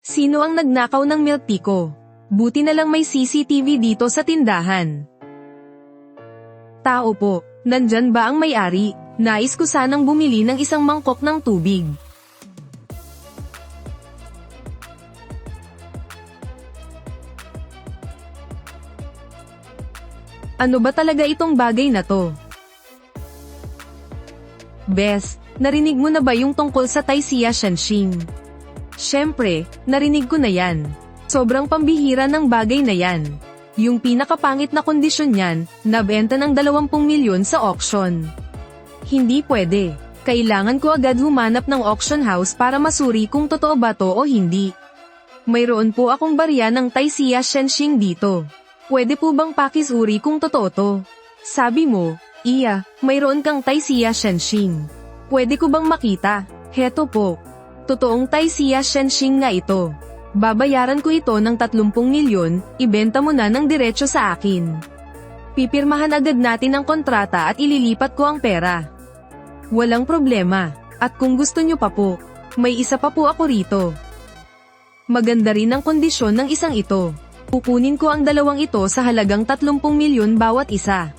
Sino ang nagnakaw ng milk tea ko? Buti na lang may CCTV dito sa tindahan. Tao po, nandyan ba ang may-ari? Nais ko sanang bumili ng isang mangkok ng tubig. Ano ba talaga itong bagay na to? Bes, narinig mo na ba yung tungkol sa Taisya Shenxing? Siyempre, narinig ko na yan. Sobrang pambihira ng bagay na yan. Yung pinakapangit na kondisyon niyan, nabenta ng 20 milyon sa auction. Hindi pwede. Kailangan ko agad humanap ng auction house para masuri kung totoo ba to o hindi. Mayroon po akong barya ng Taisya Shenxing dito. Pwede po bang pakisuri kung totoo to? Sabi mo, iya, mayroon kang Taisya Shenxing. Pwede ko bang makita? Heto po. Totoong Taisya Shenxing nga ito. Babayaran ko ito ng 30 milyon, ibenta mo na ng diretso sa akin. Pipirmahan agad natin ang kontrata at ililipat ko ang pera. Walang problema. At kung gusto nyo pa po, may isa pa po ako rito. Maganda rin ang kondisyon ng isang ito. Kukunin ko ang dalawang ito sa halagang 30 milyon bawat isa.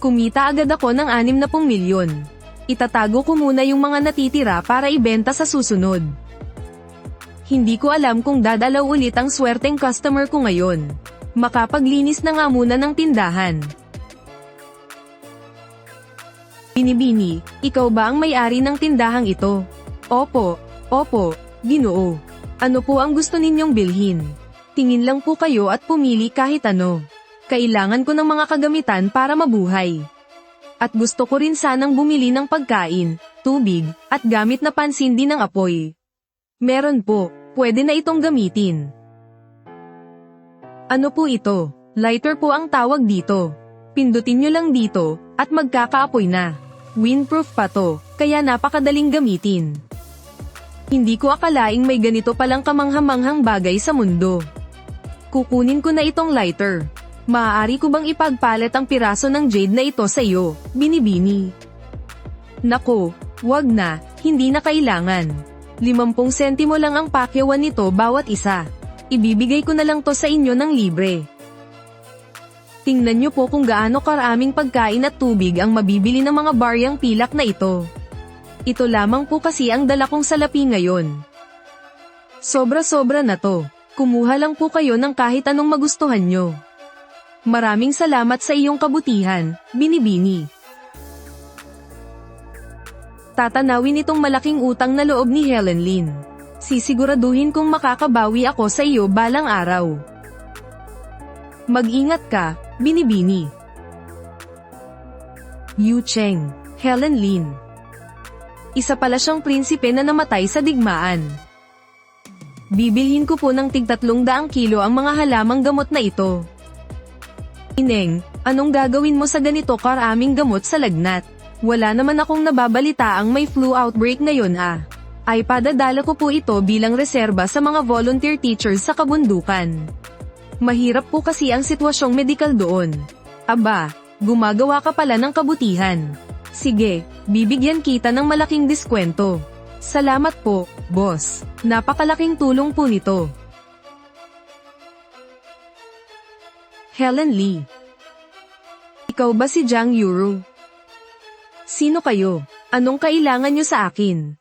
Kumita agad ako ng 60 milyon. Itatago ko muna yung mga natitira para ibenta sa susunod. Hindi ko alam kung dadalaw ulit ang swerteng customer ko ngayon. Makapaglinis na nga muna ng tindahan. Binibini, ikaw ba ang may-ari ng tindahang ito? Opo, Ginoo. Ano po ang gusto ninyong bilhin? Tingin lang po kayo at pumili kahit ano. Kailangan ko ng mga kagamitan para mabuhay. At gusto ko rin sanang bumili ng pagkain, tubig, at gamit na pansindi ng apoy. Meron po, pwede na itong gamitin. Ano po ito? Lighter po ang tawag dito. Pindutin nyo lang dito, at magkakaapoy na. Windproof pa to, kaya napakadaling gamitin. Hindi ko akalaing may ganito palang kamanghamanghang bagay sa mundo. Kukunin ko na itong lighter. Maaari ko bang ipagpalit ang piraso ng jade na ito sa iyo, Binibini? Nako, wag na, hindi na kailangan. 50 sentimo lang ang pakyawan nito bawat isa. Ibibigay ko na lang to sa inyo ng libre. Tingnan nyo po kung gaano karaming pagkain at tubig ang mabibili ng mga baryang pilak na ito. Ito lamang po kasi ang dala kong salapi ngayon. Sobra-sobra na to. Kumuha lang po kayo ng kahit anong magustuhan nyo. Maraming salamat sa iyong kabutihan, Binibini. Tatanawin itong malaking utang na loob ni Helen Lin. Sisiguraduhin kong makakabawi ako sa iyo balang araw. Mag-ingat ka, Binibini. Yu Cheng, Helen Lin. Isa pala siyang prinsipe na namatay sa digmaan. Bibilhin ko po ng tig 300 kilo ang mga halamang gamot na ito. Ineng, anong gagawin mo sa ganito karaming gamot sa lagnat? Wala naman akong nababalitaang may flu outbreak ngayon Ay padadala ko po ito bilang reserba sa mga volunteer teachers sa kabundukan. Mahirap po kasi ang sitwasyong medikal doon. Aba, gumagawa ka pala ng kabutihan. Sige, bibigyan kita ng malaking diskwento. Salamat po, boss. Napakalaking tulong po nito. Helen Lee. Ikaw ba si Jiang Yuru? Sino kayo? Anong kailangan nyo sa akin?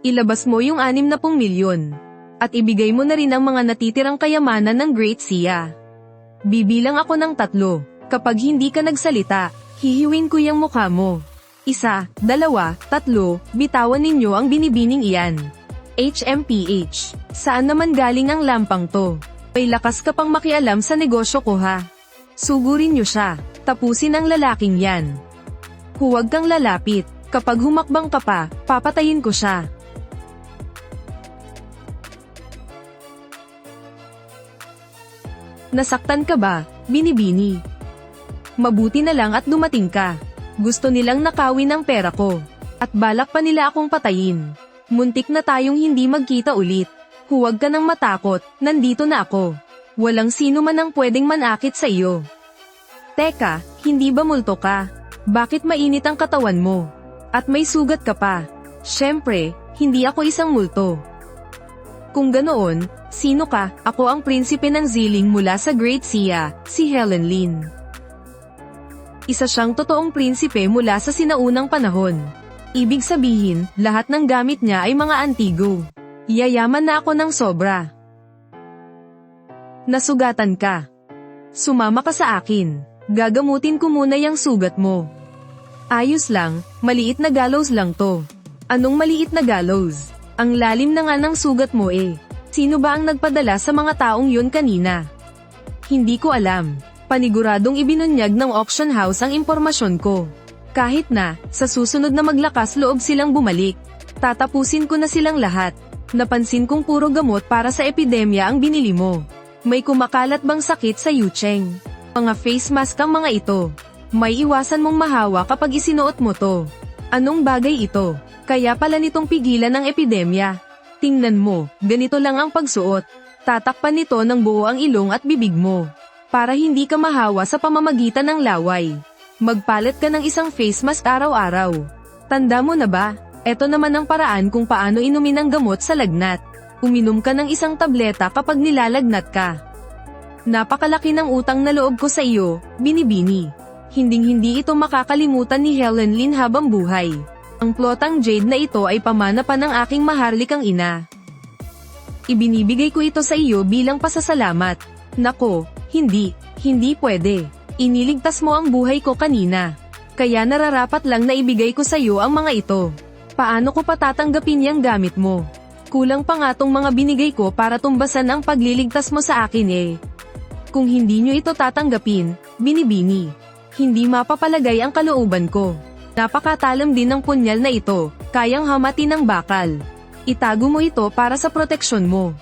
Ilabas mo yung 60 milyon. At ibigay mo na rin ang mga natitirang kayamanan ng Great Sia. Bibilang ako ng 3. Kapag hindi ka nagsalita, hihiwin ko yung mukha mo. 1, 2, 3, bitawan ninyo ang binibining iyan. HMPH. Saan naman galing ang lampang to? May lakas ka pang makialam sa negosyo ko ha. Sugurin nyo siya. Tapusin ang lalaking yan. Huwag kang lalapit. Kapag humakbang ka pa, papatayin ko siya. Nasaktan ka ba, Binibini? Mabuti na lang at dumating ka. Gusto nilang nakawin ang pera ko. At balak pa nila akong patayin. Muntik na tayong hindi magkita ulit. Huwag ka nang matakot, nandito na ako. Walang sino man ang pwedeng manakit sa iyo. Teka, hindi ba multo ka? Bakit mainit ang katawan mo? At may sugat ka pa. Siyempre, hindi ako isang multo. Kung ganoon, sino ka? Ako ang prinsipe ng Ziling mula sa Great Sia, si Helen Lin. Isa siyang totoong prinsipe mula sa sinaunang panahon. Ibig sabihin, lahat ng gamit niya ay mga antigo. Yayaman na ako ng sobra. Nasugatan ka. Sumama ka sa akin. Gagamutin ko muna yung sugat mo. Ayos lang, maliit na gallows lang to. Anong maliit na gallows? Ang lalim na nga ng sugat mo eh. Sino ba ang nagpadala sa mga taong yun kanina? Hindi ko alam. Paniguradong ibinunyag ng auction house ang impormasyon ko. Kahit na, sa susunod na maglakas loob silang bumalik. Tatapusin ko na silang lahat. Napansin kong puro gamot para sa epidemya ang binili mo. May kumakalat bang sakit sa Yucheng? Mga face mask ang mga ito. May iwasan mong mahawa kapag isinuot mo to. Anong bagay ito? Kaya pala nitong pigilan ng epidemya. Tingnan mo, ganito lang ang pagsuot. Tatakpan nito ng buo ang ilong at bibig mo. Para hindi ka mahawa sa pamamagitan ng laway. Magpalit ka ng isang face mask araw-araw. Tanda mo na ba? Ito naman ang paraan kung paano inumin ang gamot sa lagnat. Uminom ka ng isang tableta kapag nilalagnat ka. Napakalaki ng utang na loob ko sa iyo, Binibini. Hinding-hindi ito makakalimutan ni Helen Lin habang buhay. Ang plotang jade na ito ay pamana pa ng aking maharlikang ina. Ibinibigay ko ito sa iyo bilang pasasalamat. Nako, hindi pwede. Iniligtas mo ang buhay ko kanina. Kaya nararapat lang na ibigay ko sa iyo ang mga ito. Paano ko patatanggapin yung gamit mo? Kulang pa nga tong mga binigay ko para tumbasan ang pagliligtas mo sa akin eh. Kung hindi nyo ito tatanggapin, Binibini, hindi mapapalagay ang kalooban ko. Napakatalam din ng punyal na ito, kayang hamatin ng bakal. Itago mo ito para sa proteksyon mo.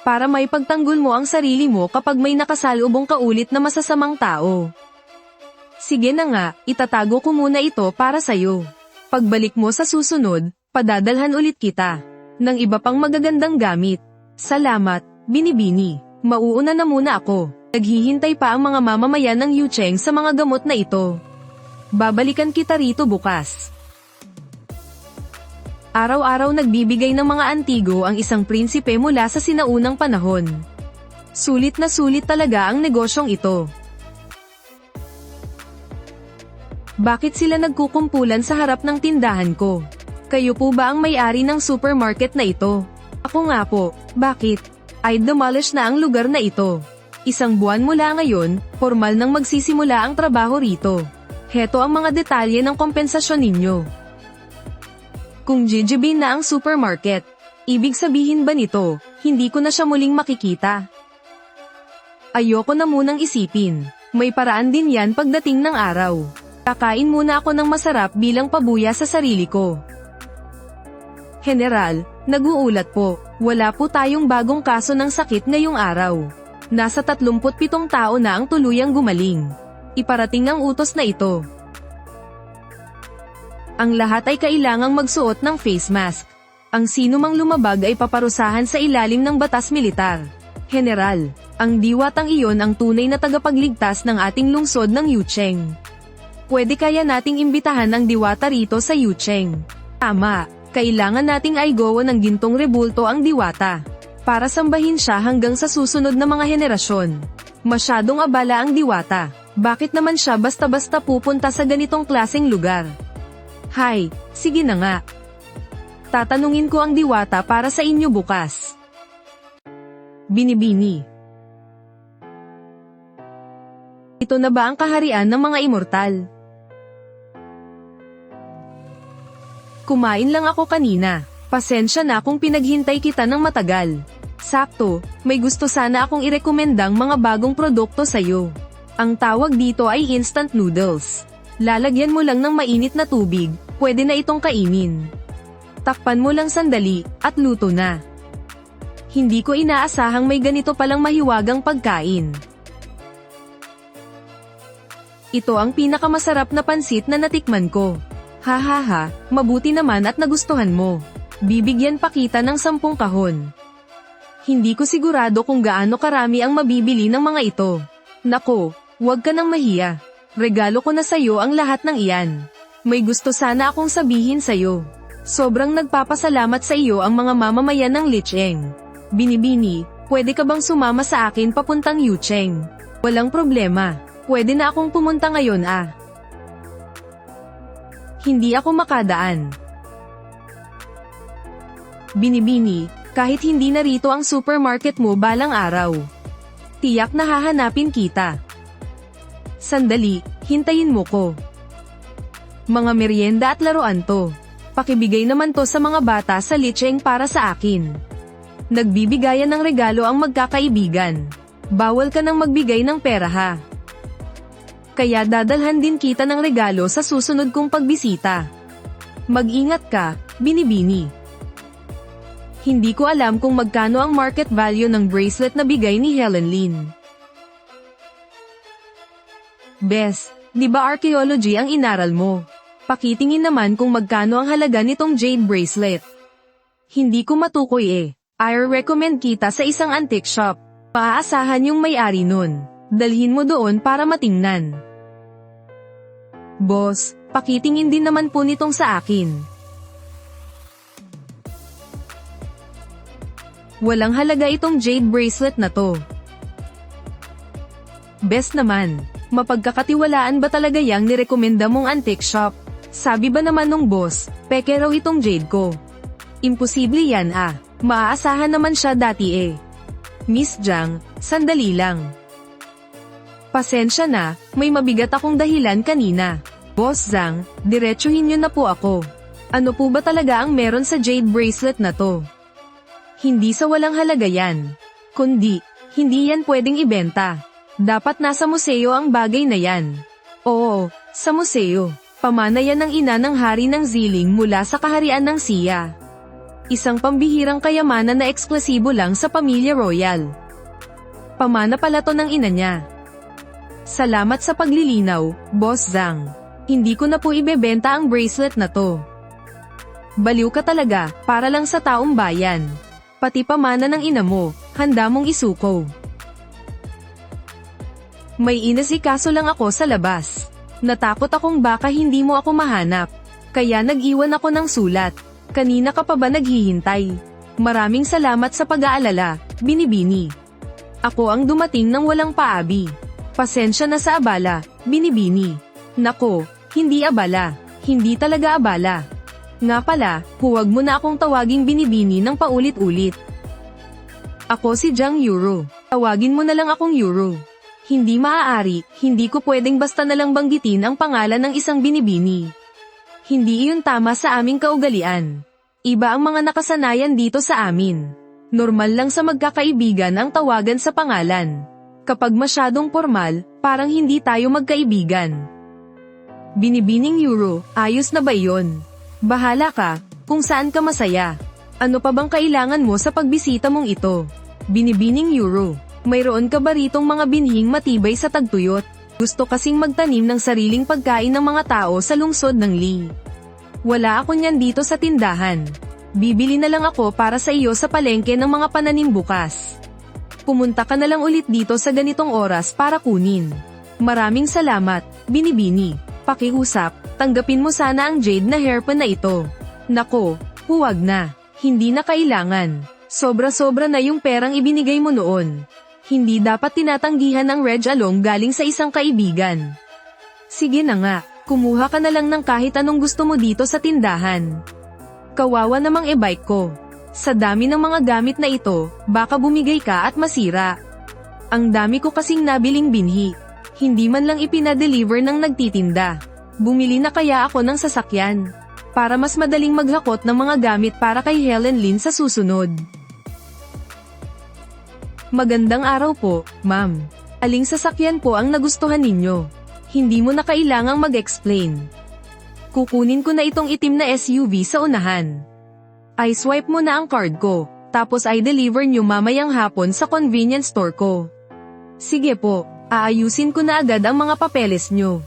Para may pagtanggol mo ang sarili mo kapag may nakasalubong kaulit na masasamang tao. Sige na nga, itatago ko muna ito para sa'yo. Pagbalik mo sa susunod, padadalhan ulit kita ng iba pang magagandang gamit. Salamat, Binibini. Mauuna na muna ako. Naghihintay pa ang mga mamamayan ng Yucheng sa mga gamot na ito. Babalikan kita rito bukas. Araw-araw nagbibigay ng mga antigo ang isang prinsipe mula sa sinaunang panahon. Sulit na sulit talaga ang negosyong ito. Bakit sila nagkukumpulan sa harap ng tindahan ko? Kayo po ba ang may-ari ng supermarket na ito? Ako nga po, bakit? I'd demolish na ang lugar na ito. Isang buwan mula ngayon, formal nang magsisimula ang trabaho rito. Heto ang mga detalye ng kompensasyon ninyo. Kung jijibin na ang supermarket, ibig sabihin ba nito, hindi ko na siya muling makikita? Ayoko na munang isipin. May paraan din yan pagdating ng araw. Kakain muna ako ng masarap bilang pabuya sa sarili ko. General, nag-uulat po, wala po tayong bagong kaso ng sakit ngayong araw. Nasa 37 tao na ang tuluyang gumaling. Iparating ang utos na ito. Ang lahat ay kailangang magsuot ng face mask. Ang sino mang lumabag ay paparusahan sa ilalim ng batas militar. General, ang diwatang iyon ang tunay na tagapagligtas ng ating lungsod ng Yucheng. Pwede kaya nating imbitahan ang diwata rito sa Yucheng? Tama, kailangan nating aigowa ng gintong rebulto ang diwata. Para sambahin siya hanggang sa susunod na mga henerasyon. Masyadong abala ang diwata. Bakit naman siya basta-basta pupunta sa ganitong klaseng lugar? Hay, sige na nga. Tatanungin ko ang diwata para sa inyo bukas. Binibini. Ito na ba ang kaharian ng mga immortal? Kumain lang ako kanina. Pasensya na kung pinaghintay kita ng matagal. Sakto, may gusto sana akong irekomendang mga bagong produkto sa'yo. Ang tawag dito ay instant noodles. Lalagyan mo lang ng mainit na tubig, pwede na itong kainin. Takpan mo lang sandali, at luto na. Hindi ko inaasahang may ganito palang mahiwagang pagkain. Ito ang pinakamasarap na pansit na natikman ko. Hahaha, mabuti naman at nagustuhan mo. Bibigyan pa kita ng 10 kahon. Hindi ko sigurado kung gaano karami ang mabibili ng mga ito. Nako, huwag ka nang mahiya. Regalo ko na sa'yo ang lahat ng iyan. May gusto sana akong sabihin sa'yo. Sobrang nagpapasalamat sa iyo ang mga mamamayan ng Licheng. Binibini, pwede ka bang sumama sa akin papuntang Yucheng? Walang problema. Pwede na akong pumunta ngayon ah. Hindi ako makadaan. Binibini, kahit hindi narito ang supermarket mo balang araw. Tiyak na hahanapin kita. Sandali, hintayin mo ko. Mga merienda at laruan to. Pakibigay naman to sa mga bata sa Licheng para sa akin. Nagbibigayan ng regalo ang magkakaibigan. Bawal ka nang magbigay ng pera ha. Kaya dadalhan din kita ng regalo sa susunod kong pagbisita. Mag-ingat ka, Binibini. Hindi ko alam kung magkano ang market value ng bracelet na bigay ni Helen Lin. Bes, di ba archaeology ang inaral mo? Pakitingin naman kung magkano ang halaga nitong jade bracelet. Hindi ko matukoy eh. I recommend kita sa isang antique shop. Maaasahan yung may-ari nun. Dalhin mo doon para matingnan. Boss, pakitingin din naman po nitong sa akin. Walang halaga itong jade bracelet na to. Best naman, mapagkakatiwalaan ba talaga yang nirekomenda mong antique shop? Sabi ba naman nung boss, peke raw itong jade ko. Imposible yan ah. Maaasahan naman siya dati eh. Miss Jiang, sandali lang. Pasensya na, may mabigat akong dahilan kanina. Boss Zhang, diretsuhin niyo na po ako. Ano po ba talaga ang meron sa jade bracelet na to? Hindi sa walang halaga yan. Kundi, hindi yan pwedeng ibenta. Dapat nasa museo ang bagay na yan. Oo, sa museo. Pamana yan ng ina ng hari ng Ziling mula sa kaharian ng Xia. Isang pambihirang kayamanan na eksklusibo lang sa pamilya royal. Pamana pala to ng ina niya. Salamat sa paglilinaw, Boss Zhang. Hindi ko na po ibebenta ang bracelet na to. Baliw ka talaga, para lang sa taong bayan. Pati pamana ng ina mo, handa mong isuko. May inasikaso lang ako sa labas. Natakot akong baka hindi mo ako mahanap. Kaya nag-iwan ako ng sulat. Kanina ka pa ba naghihintay? Maraming salamat sa pag-aalala, Binibini. Ako ang dumating ng walang paabi. Pasensya na sa abala, Binibini. Nako, hindi abala. Hindi talaga abala. Nga pala, huwag mo na akong tawaging Binibini ng paulit-ulit. Ako si Jiang Euro. Tawagin mo na lang akong Euro. Hindi maaari, hindi ko pwedeng basta na lang banggitin ang pangalan ng isang Binibini. Hindi iyon tama sa aming kaugalian. Iba ang mga nakasanayan dito sa amin. Normal lang sa magkakaibigan ang tawagan sa pangalan. Kapag masyadong formal, parang hindi tayo magkaibigan. Binibining Euro, ayos na ba iyon? Bahala ka, kung saan ka masaya. Ano pa bang kailangan mo sa pagbisita mong ito? Binibining Euro, mayroon ka ba ritong mga binhing matibay sa tagtuyot? Gusto kasing magtanim ng sariling pagkain ng mga tao sa lungsod ng Li. Wala ako niyan dito sa tindahan. Bibili na lang ako para sa iyo sa palengke ng mga pananim bukas. Pumunta ka na lang ulit dito sa ganitong oras para kunin. Maraming salamat, Binibini. Pakiusap, tanggapin mo sana ang jade na hairpin na ito. Nako, huwag na. Hindi na kailangan. Sobra-sobra na yung perang ibinigay mo noon. Hindi dapat tinatanggihan ang Reg Along galing sa isang kaibigan. Sige na nga, kumuha ka na lang ng kahit anong gusto mo dito sa tindahan. Kawawa namang e-bike ko. Sa dami ng mga gamit na ito, baka bumigay ka at masira. Ang dami ko kasing nabiling binhi. Hindi man lang ipinadeliver ng nagtitinda. Bumili na kaya ako ng sasakyan. Para mas madaling maghakot ng mga gamit para kay Helen Lin sa susunod. Magandang araw po, ma'am. Aling sasakyan po ang nagustuhan ninyo? Hindi mo na kailangang mag-explain. Kukunin ko na itong itim na SUV sa unahan. Ay swipe mo na ang card ko, tapos ay deliver nyo mamayang hapon sa convenience store ko. Sige po, aayusin ko na agad ang mga papeles nyo.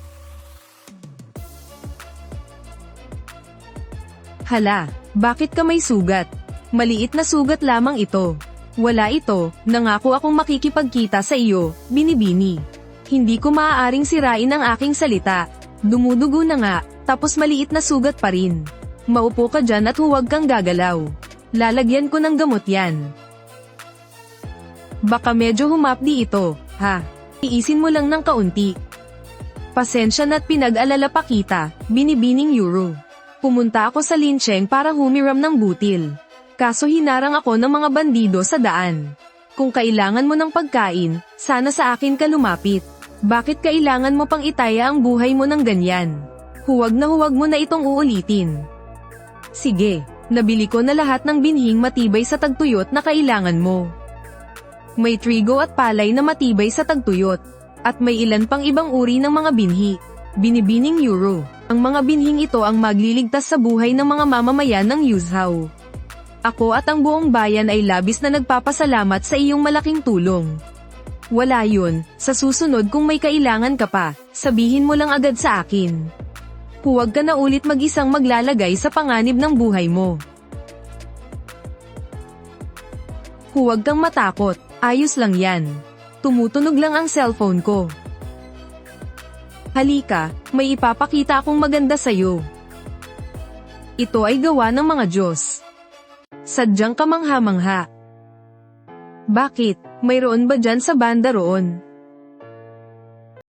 Hala, bakit ka may sugat? Maliit na sugat lamang ito. Wala ito, nangako akong makikipagkita sa iyo, Binibini. Hindi ko maaaring sirain ang aking salita. Dumudugo na nga, tapos maliit na sugat pa rin. Maupo ka dyan at huwag kang gagalaw. Lalagyan ko ng gamot yan. Baka medyo humapdi ito, ha? Iisin mo lang ng kaunti. Pasensya na't pinag-alala pa kita, binibining Euro. Pumunta ako sa Lincheng para humiram ng butil. Kaso hinarang ako ng mga bandido sa daan. Kung kailangan mo ng pagkain, sana sa akin ka lumapit. Bakit kailangan mo pang itaya ang buhay mo ng ganyan? Huwag mo na itong uulitin. Sige, nabili ko na lahat ng binhing matibay sa tagtuyot na kailangan mo. May trigo at palay na matibay sa tagtuyot. At may ilan pang ibang uri ng mga binhi. Binibining Euro. Ang mga binhing ito ang magliligtas sa buhay ng mga mamamayan ng Yuzhou. Ako at ang buong bayan ay labis na nagpapasalamat sa iyong malaking tulong. Wala yun, sa susunod kung may kailangan ka pa, sabihin mo lang agad sa akin. Huwag ka na ulit mag-isang maglalagay sa panganib ng buhay mo. Huwag kang matakot, ayos lang yan. Tumutunog lang ang cellphone ko. Halika, may ipapakita akong maganda sa'yo. Ito ay gawa ng mga Diyos. Sadyang kamangha-mangha. Bakit, mayroon ba dyan sa banda roon?